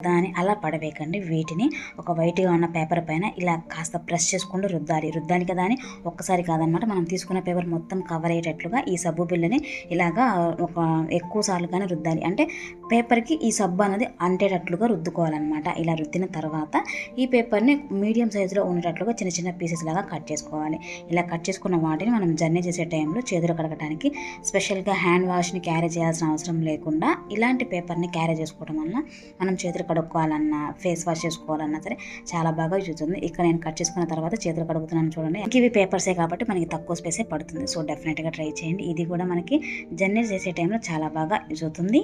దాన్ని అలా పడవేయకండి. వీటిని ఒక వైట్గా ఉన్న పేపర్ పైన ఇలా కాస్త ప్రెస్ చేసుకుంటూ రుద్దాలి కదా అని ఒక్కసారి కాదనమాట. మనం తీసుకున్న పేపర్ మొత్తం కవర్ అయ్యేటట్లుగా ఈ సబ్బు బిళ్ళని ఇలాగా ఒక ఎక్కువ సార్లుగానే రుద్దాలి. అంటే పేపర్కి ఈ సబ్బు అనేది అంటేటట్లుగా రుద్దుకోవాలన్నమాట. ఇలా రుద్దిన తర్వాత ఈ పేపర్ని మీడియం సైజులో ఉండేటట్లుగా చిన్న చిన్న పీసెస్ లాగా కట్ చేసుకోవాలి. ఇలా కట్ చేసుకున్న వాటిని మనం జర్నీ చేసే టైంలో చేతులు కడగడానికి స్పెషల్గా హ్యాండ్ వాష్ని క్యారీ చేయాల్సిన అవసరం లేకుండా ఇలాంటి పేపర్ని క్యారీ చేసుకోవడం వల్ల మనం చేతులు కడుక్కోవాలన్నా ఫేస్ వాష్ చేసుకోవాలన్నా సరే చాలా బాగా యూజ్ అవుతుంది. ఇక్కడ నేను కట్ చేసుకున్న తర్వాత చేతులు కడుగుతున్నాను చూడండి. ఇవి పేపర్సే కాబట్టి మనకి తక్కువ స్పేసే పడుతుంది. సో డెఫినెట్గా ట్రై చేయండి. ఇది కూడా మనకి జర్నీ చేసే టైంలో చాలా బాగా యూజ్ అవుతుంది.